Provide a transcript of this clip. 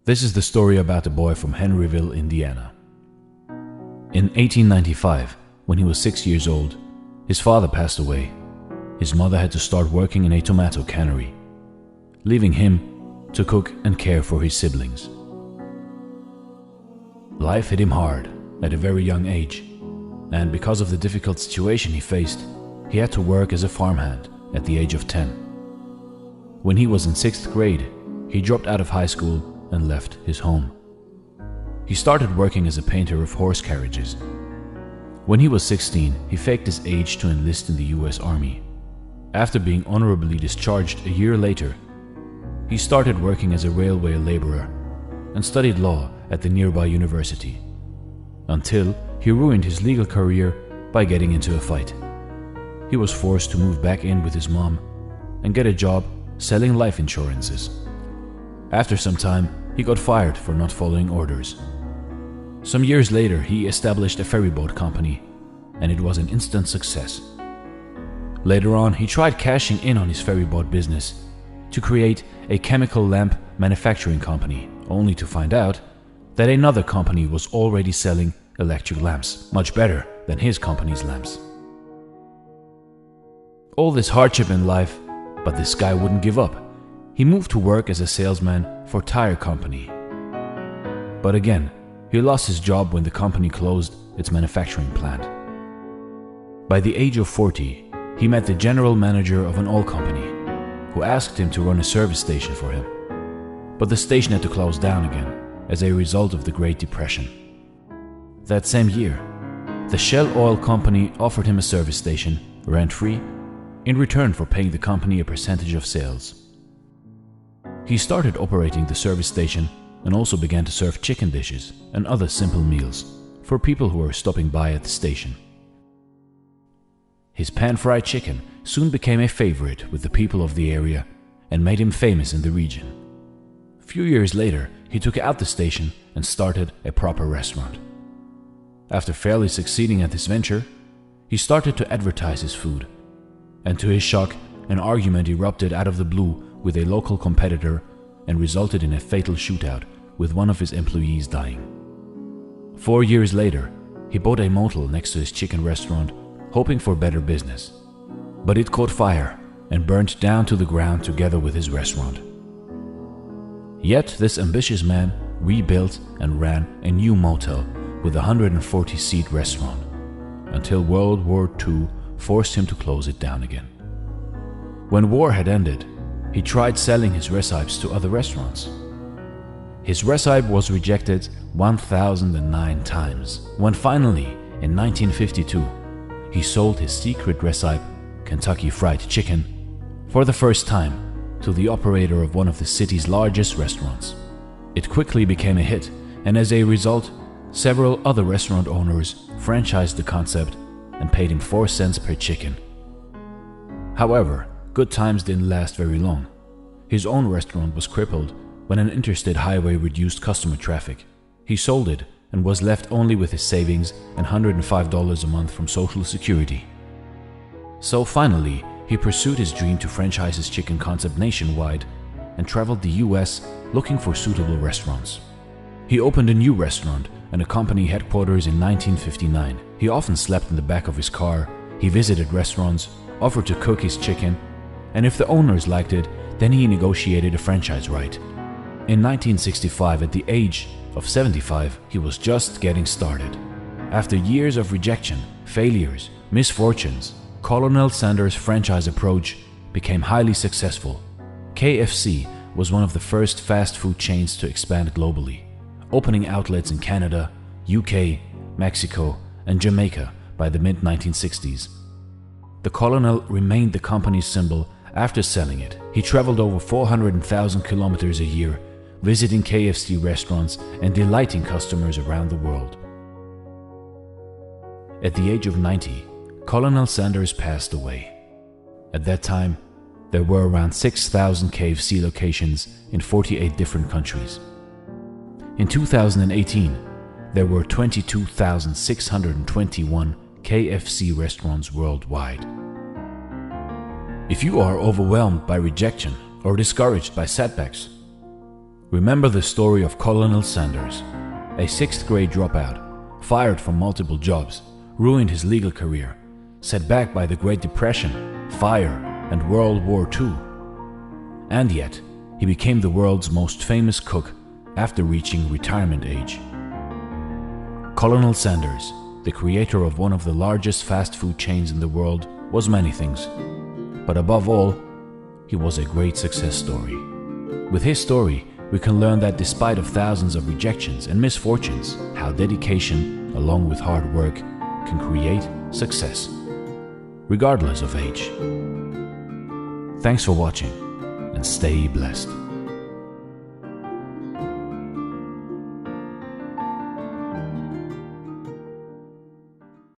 This is the story about a boy from Henryville, Indiana. In 1895, when he was 6 years old, his father passed away. His mother had to start working in a tomato cannery, leaving him to cook and care for his siblings. Life hit him hard at a very young age, and because of the difficult situation he faced, he had to work as a farmhand at the age of 10. When he was in 6th grade, he dropped out of high school and left his home. He started working as a painter of horse carriages. When he was 16, he faked his age to enlist in the US Army. After being honorably discharged a year later, he started working as a railway laborer and studied law at the nearby university, until he ruined his legal career by getting into a fight. He was forced to move back in with his mom and get a job selling life insurances. After some time, he got fired for not following orders. Some years later, he established a ferryboat company, and it was an instant success. Later on, he tried cashing in on his ferryboat business to create a chemical lamp manufacturing company, only to find out that another company was already selling electric lamps, much better than his company's lamps. All this hardship in life, but this guy wouldn't give up. He moved to work as a salesman for a tire company. But again, he lost his job when the company closed its manufacturing plant. By the age of 40, he met the general manager of an oil company, who asked him to run a service station for him. But the station had to close down again as a result of the Great Depression. That same year, the Shell Oil Company offered him a service station, rent-free, in return for paying the company a percentage of sales. He started operating the service station and also began to serve chicken dishes and other simple meals for people who were stopping by at the station. His pan-fried chicken soon became a favorite with the people of the area and made him famous in the region. A few years later, he took out the station and started a proper restaurant. After fairly succeeding at this venture, he started to advertise his food, and to his shock, an argument erupted out of the blue with a local competitor and resulted in a fatal shootout with one of his employees dying. 4 years later, he bought a motel next to his chicken restaurant, hoping for better business. But it caught fire and burned down to the ground together with his restaurant. Yet this ambitious man rebuilt and ran a new motel with a 140-seat restaurant, until World War II forced him to close it down again. When war had ended, he tried selling his recipes to other restaurants. His recipe was rejected 1,009 times, when finally, in 1952, he sold his secret recipe, Kentucky Fried Chicken, for the first time to the operator of one of the city's largest restaurants. It quickly became a hit, and as a result, several other restaurant owners franchised the concept and paid him 4 cents per chicken. However, good times didn't last very long. His own restaurant was crippled when an interstate highway reduced customer traffic. He sold it and was left only with his savings and $105 a month from Social Security. So finally, he pursued his dream to franchise his chicken concept nationwide and traveled the US looking for suitable restaurants. He opened a new restaurant and a company headquarters in 1959. He often slept in the back of his car. He visited restaurants, offered to cook his chicken, and if the owners liked it, then he negotiated a franchise right. In 1965, at the age of 75, he was just getting started. After years of rejection, failures, misfortunes, Colonel Sanders' franchise approach became highly successful. KFC was one of the first fast food chains to expand globally, opening outlets in Canada, UK, Mexico, and Jamaica by the mid-1960s. The Colonel remained the company's symbol after selling it. He traveled over 400,000 kilometers a year, visiting KFC restaurants and delighting customers around the world. At the age of 90, Colonel Sanders passed away. At that time, there were around 6,000 KFC locations in 48 different countries. In 2018, there were 22,621 KFC restaurants worldwide. If you are overwhelmed by rejection or discouraged by setbacks, Remember the story of Colonel Sanders, a 6th grade dropout, fired from multiple jobs, ruined his legal career, set back by the Great Depression, fire, and World War II. And yet, he became the world's most famous cook after reaching retirement age. Colonel Sanders, the creator of one of the largest fast food chains in the world, was many things. But above all, he was a great success story. With his story, we can learn that despite of thousands of rejections and misfortunes, how dedication, along with hard work, can create success, regardless of age. Thanks for watching, and stay blessed.